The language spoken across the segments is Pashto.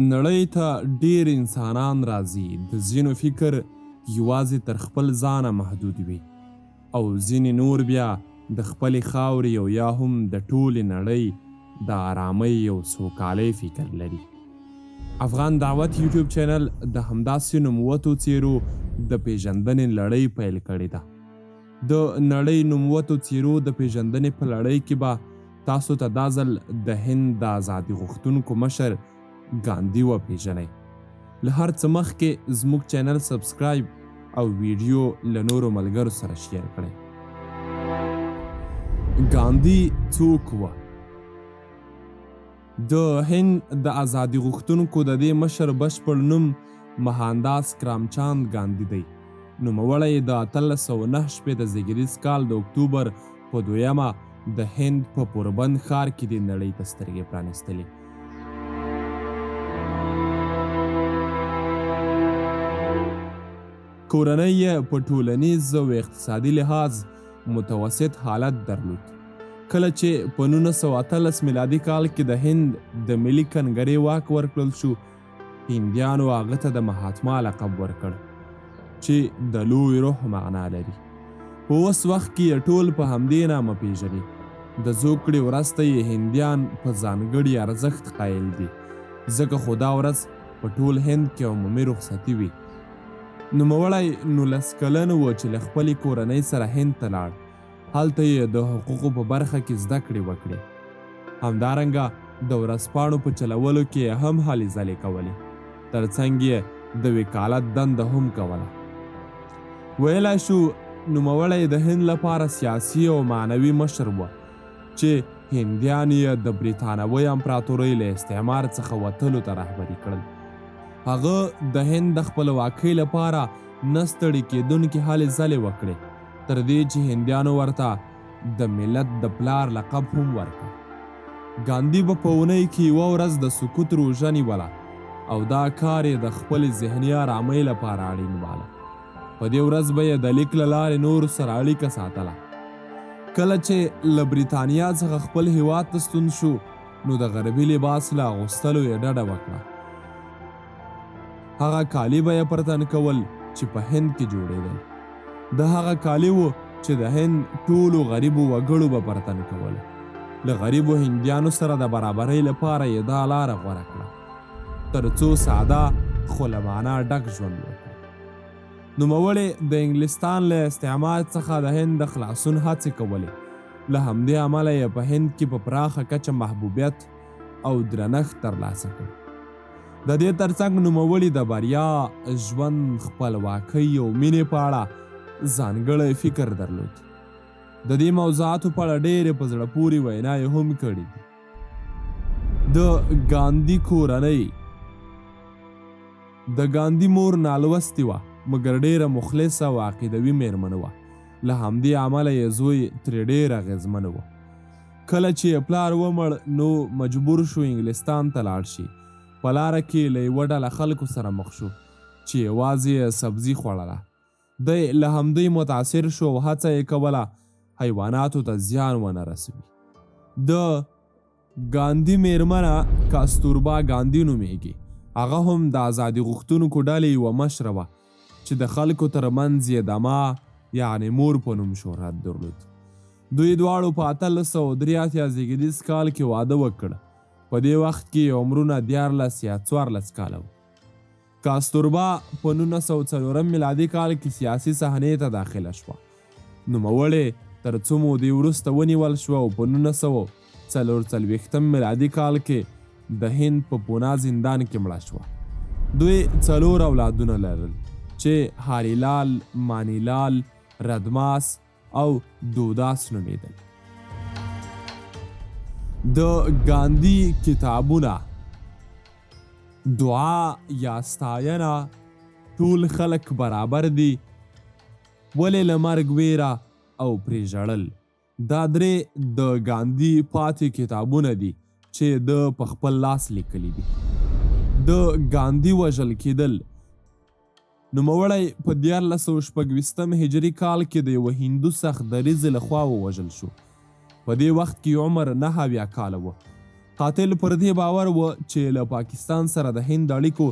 نړۍ ته ډیر انسانان راځي د ځینو فکر یوازې تر خپل ځانه محدود وي او ځینې نور بیا د خپلې خاورې او یا هم د ټولې نړۍ د آرامۍ او سوکالۍ فکر لري. افغان دعوت یوټیوب چینل د همداسې نوموتو څیرو د پیژندنې لړۍ پیل کړې ده. د نړۍ نوموتو څیرو د پیژندنې په لړۍ کې به تاسو ته دا ځل د هند د ازادي غوښتونکو مشر ګاندي وپیژنئ. له هر څه مخکې زموږ چینل سبسکرایب او ویډیو له نورو ملګرو سره شیر کړئ. ګاندي څوک و؟ د هند د ازادي غوښتونکو د دې مشر بشپړ نوم مهانداس کرامچاند ګاندي دی. نوموړی د 1809 د زیږدیز کال د اکتوبر په 2 د هند په پوربند ښار کې د نړۍ ته سترګې پرانیستلې. کورنۍ یې په ټولنیز او اقتصادي لحاظ متوسط حالت درلود. کله چې په 1918 میلادي کال کې د هند د ملي کنګرې واک ورکړل شو، هندیانو هغه ته د مهاتما لقب ورکړ چې د لوی روح معنا لري. په اوس وخت کې ټول په همدې نامه پیژني. د زوکړې ورځ ته یې هندیان په ځانګړي ارزښت قایل دي، ځکه خو دا ورځ په ټول هند کې عمومي رخصتي وي. نوموړی 19 کلن و چې له خپلې کورنۍ سره هند ته لاړ. هلته یې د حقوقو په برخه کې زده کړې وکړې. همدارنګه د ورځپاڼو په چلولو کې هم هلې ځلې کولې. ترڅنګ یې د وکالت دنده هم کوله. ویلی شو نوموړی د هند لپاره سیاسي او معنوي مشر و چې هندیان یې د بریتانوي امپراتورۍ له استعمار څخه وتلو ته رهبري کړل. هغه د هند د خپلواکۍ لپاره نه ستړي کېدونکې هلې ځلې وکړې، تر دې چې هندیانو ورته د ملت د پلار لقب هم ورکړ. ګاندي به په اونۍ کې یوه ورځ د سکوت روژه نیوله او دا کار یې د خپلې ذهني آرامۍ لپاره اړین باله. په دې ورځ به یې د لیک له لارې نورو سره اړیکه ساتله. کله چې له بریتانیا څخه خپل هیواد ته ستون شو، نو د غربي لباس له اغوستلو یې ډډه وکړه. هغه کالي به یې پر تن کول چې په هند کې جوړېدل. د هغه کالي و چې د هند ټولو غریبو وګړو به پر تن کول. له غریبو هندیانو سره د برابرۍ لپاره یې دا لاره غوره کړه، تر څو ساده خو له معنا ډک ژوند وکړي. نوموړی د انګلستان له استعمار څخه د هند د خلاصون هڅې کولې. له همدې امله یې په هند کې په پراخه کچه محبوبیت او درنښت ترلاسه کړ. د دې ترڅنګ نوموړي د بریا، ژوند، خپلواکۍ او مینې په اړه ځانګړی فکر درلود. د دې موضوعاتو په اړه ډېرې په زړه پورې ویناوې هم کړي دي. د ګاندي کورنۍ. د ګاندي مور نالوستې وه، مګر ډېره مخلصه او عقیدوي میرمن وه. له همدې امله یې زوی ترې ډېر اغېزمن و. کله چې یې پلار ومړ، نو مجبور شو انګلستان ته لاړ شي. په لاره کې له یوه ډله خلکو سره مخ شو چې یوازې یې سبزي خوړله. دی له همدوی متاثر شو او هڅه یې کوله حیواناتو ته زیان ونه رسوي. د ګاندي میرمنه کاستوربا ګاندي نومیږي. هغه هم د ازادي غوښتونکو ډلې یوه مشره وه چې د خلکو ترمنځ یې د ما یعنې مور په نوم شهرت درلود. دوی دواړو په 1883 زیږدیز کال کې واده وکړ. په دې وخت کې عمرونه 14 یا 14 کاله و. کاستوربا په 1904 میلادي کال کې سیاسي صحنې ته داخله شوه. نوموړې تر څو مودې وروسته ونیول شوه او په 1944 میلادي کال کې د هند په پونا زندان کې مړه شوه. دوی 4 اولادونه لرل چې هاریلال، مانیلال، ردماس او دوداس نومیدل. د ګاندي کتابونه. دعا یا ستاینه، ټول خلک برابر دي، ولې له مرګ ویره او پرې ژړل. دا 3 د ګاندي پاتې کتابونه دي چې د په خپل لاس لیکلي دي. د ګاندي وژل کېدل. نوموړی په 1426 هجري کال کې د یوه هندو سخت دریځ لخوا ووژل شو. په دې وخت کې عمر 9 کاله و. قاتل پر دې باور و چې له پاکستان سره د هند اړیکو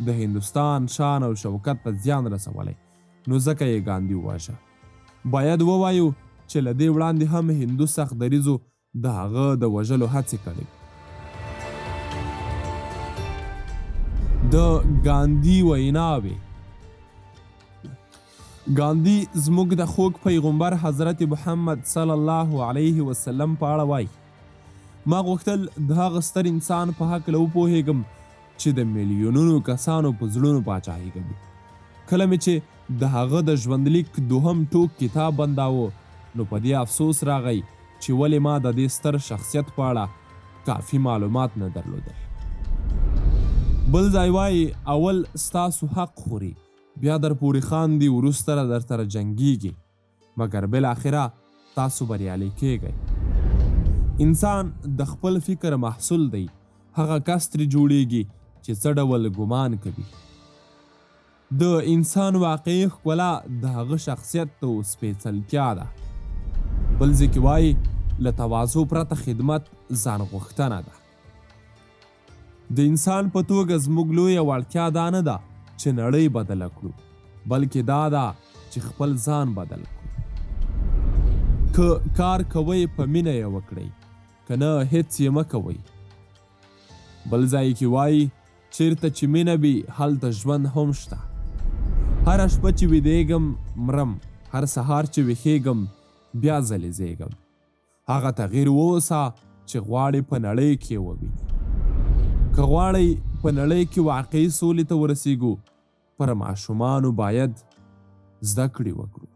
د هندوستان شان او شوکت ته زیان رسولی، نو ځکه یې ګاندي وواژه. باید ووایو چې له دې وړاندې هم هندو سخت دریځو د هغه د وژلو هڅې کړې. د ګاندي ویناوې. ګاندي زموږ د خوږ پیغمبر حضرت محمد صلی الله علیه وسلم په اړه وایي: ما غوښتل د هغه ستر انسان په هکله وپوهیږم چې د میلیونونو کسانو په زړونو پاچاهي کوي. کله مې چې د هغه د ژوندلیک دوهم ټوک کتاب بنداوه، نو په دې افسوس راغی چې ولې ما د دې ستر شخصیت په اړه کافي معلومات نه درلودل. بل ځای وایي: اول ستاسو حق خوري، بیا در پورې خاندي، وروسته در سره جنګیږي، مګر بالاخره تاسو بریالي کیږئ. انسان د خپل فکر محصول دی. هغه کس ترې جوړیږي چې څه ډول ګمان کوي. د انسان واقعي ښکلا د هغه شخصیت او سپېڅلتیا ده. بل ځای کې وایي: له تواضع پرته خدمت ځان غوښتنه ده. د انسان په توګه زموږ لویه وړتیا دا نه ده چې نړۍ بدله کړو، بلکې دا ده چې خپل ځان بدل کړو. که کار کوئ په مینه یې وکړئ، که نه هیڅ یې مه کوئ. بل ځای کې وایي: چیرته چې مینه وي هلته ژوند هم شته. هره شپه چې ویدېږم مرم، هر سهار چې ویښېږم بیا ځلې زیږم. هغه تغییر واوسه چې غواړې په نړۍ کې ووینې. که غواړئ په نړۍ کې واقعي سولې ته ورسیږو، پر ماشومانو باید زده کړې وکړو.